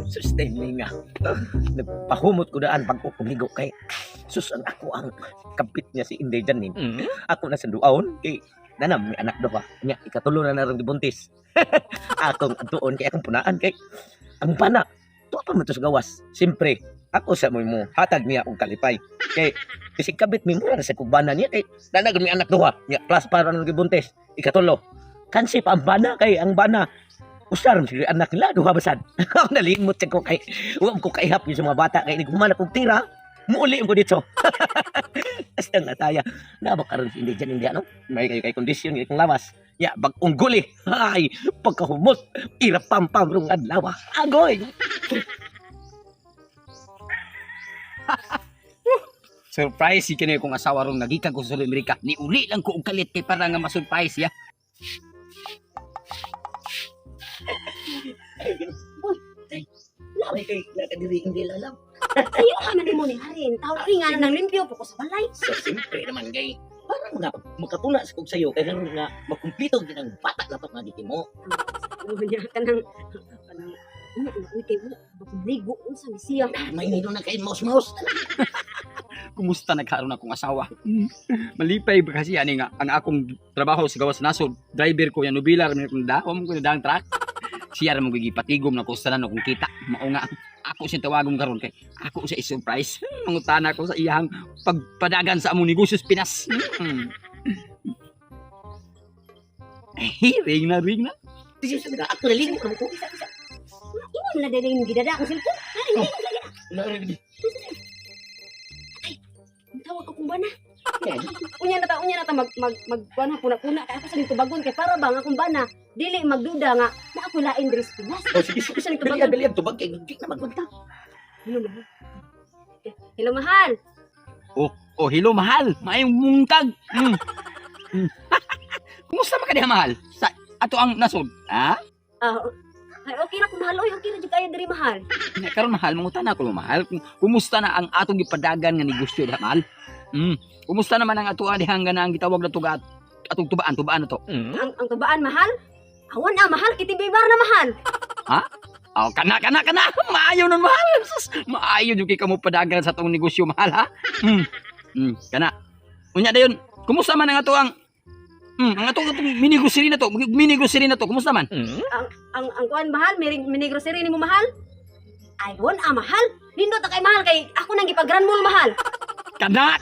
Sustain me nga. Nagpahumot ko daan pag umigo kay susan ako ang kapit niya si Inday Janin. Ako na sa duaon kay nanam may anak doha. Nya ikatulo na narang dibuntis. Akong atuon kay akong punaan kay ang bana. Tuwa pa man to sa gawas. Siyempre, ako sa mo hatag niya akong kalipay. Kay kasi kabit mi mura sa kubana niya kay nanag may anak doha. Nya plus para nang dibuntis. Ikatulo. Kansi pa ang bana kay ang bana usar sige anak nila duha basad. Ako nalimot sa ko kay wa ko kaihap yung sa mga bata kay nigumana kog tira. Muuli ko dito. Hasta nga taya. Nabak karon si Inday Janin hindi ano. May kayo kay kondisyon kay kong lawas. Ya bag ungguli. Ay pagkahumot ira pam rung adlaw. Agoy. Surprise si kini kong asawa rong nagika ko sa Amerika. Ni uli lang ko og kalit kay para nga ma-surprise ya. Laway kay nakadiri hindi lalam. Ayaw ka man mo ni Harin. Tawag rin nga ng limpyo po ko sa balay. So siyempre naman kay parang nga makatula sa kog sayo kay nga makumpleto gid ang bata na to nga di mo. Ano niya ka ng uy kay mo makubligo unsa ni siya. May nilo na kay mouse. Kumusta nagkaroon akong asawa? Malipay ba kasi ani nga ang akong trabaho sa gawas nasod. Driver ko yan nubilar man kung dahom ko na dang truck. Siya ra mo gipatigom na ko sa nano kung kita. Mao nga ako si tawagong karon kay ako sa i-surprise. Mangutana ko sa iyang pagpadagan sa among negosyo sa Pinas. Ring na. Sige sabi ako nalingon ko ko. Imo na dadayong gidada ang cellphone. Tawag ko kung bana. Unya na ta mag kuno puna kay ako sa dito bagon kay para bang akong bana dili magduda nga na ako lain diri sa Pinas. Oh sige Sa dito bagan bagon. bilib tubag kay gig na magpunta. Hello mahal. Oh, hello mahal. Maayong mungkag. Kumusta man ka diha mahal? Sa ato ang nasod, ha? Ay okay ra ko mahal oy, okay ra jud kayo diri mahal. Karon mahal, mangutana ko mahal. Kumusta na ang atong gipadagan nga negosyo diha mahal? Kumusta naman ang ato diha nga nang gitawag na tuga atong tubaan na to? Ang tubaan mahal? Awan mahal kitibay-bar na mahal. Ha? Oh, kana. Maayo nun mahal. Sus, maayo jud kay kamo padagan sa atong negosyo mahal ha. Kana. Unya dayon, kumusta man ang ato ang atong mini grocery na to, kumusta man? Ang kuan mahal, mini grocery nimo mahal? Ay won mahal. Nindot kay mahal kay ako nang gipag-grand mall mahal. Kana.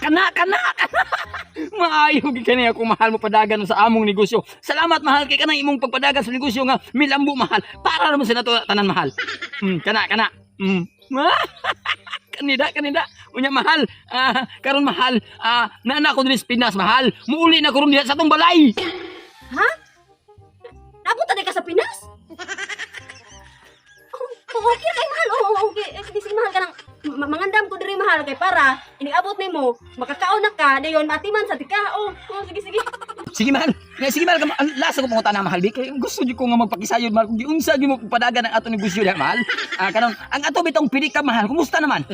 Maayo gid kani ako mahal mo padagan sa among negosyo. Salamat mahal kay kanang imong pagpadagan sa negosyo nga milambo mahal. Para naman sa nato tanan mahal. Kana. Kanida. Unya mahal. Karon mahal. Nana ko diri sa Pinas mahal. Muuli na ko ron diha sa atong balay. Ha? Napunta ka sa Pinas? Okay kay mahal. Okay. Sige mahal ka nang mangandam ko diri mahal kay para iniabot nimo makakaon na ka dayon matiman sa tika. Sige. Sige mahal. Lasa ko pangutan na mahal. Kay gusto di ko nga magpakisayod mahal. Kung giunsa gi mo padagan ang atong negosyo diha mahal. Karon ang ato bitong pedicab mahal. Kumusta naman?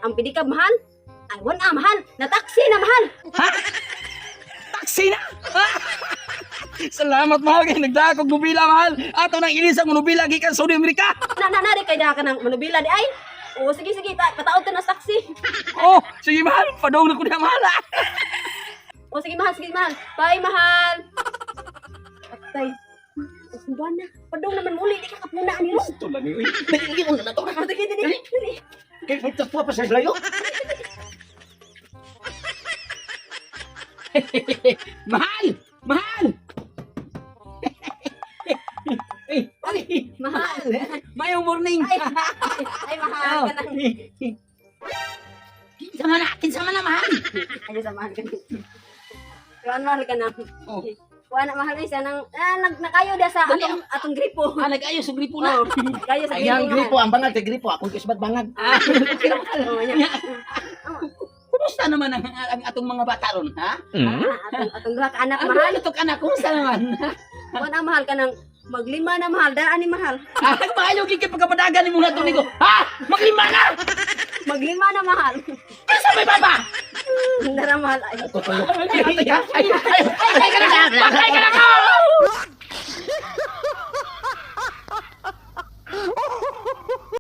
Ang pedicab mahal? Ay won mahal. Na taxi na mahal. Ha? Taxi na? Salamat mahal kay nagdakog nubila mahal. Ato nang ilisang nubila gikan sa Saudi Amerika. Nari kay daha ka ng manubila di ay. Sige pataod ka na sa taxi. Sige mahal. Padong na ko diha mahal. Sige mahal. Bye mahal. Patay. Buwan na. Padong naman muli di ka kapuna ni Ros. Ito lang ni. Dili mo na to. Dili. Kay pagta pa sa layo. Mahal. Mahal. Mayong morning. Ay mahal ka nang. Kinsa man na mahal. Ay sa mahal ka. Kuan mahal ka nang. Kuan na mahal isa nang nakayo da sa atong gripo. Nag-ayos sa gripo na. Kayo sa Ayang gripo. gripo ang bangag kay gripo ako kisbat bangag. Kumusta naman ang atong mga bata ron, ha? Atong duha ka anak Ang mahal. mahal to anak, kumusta naman? Kuan ang mahal ka nang maglima na mahal, daan ni mahal. Maayo kay pagkapadagan ni mga tunig ko. Ha? Maglima na! Maglima na mahal. Kasa may baba! Dara mahal ay. Tutulog. Ay, ka na! Patay ka na!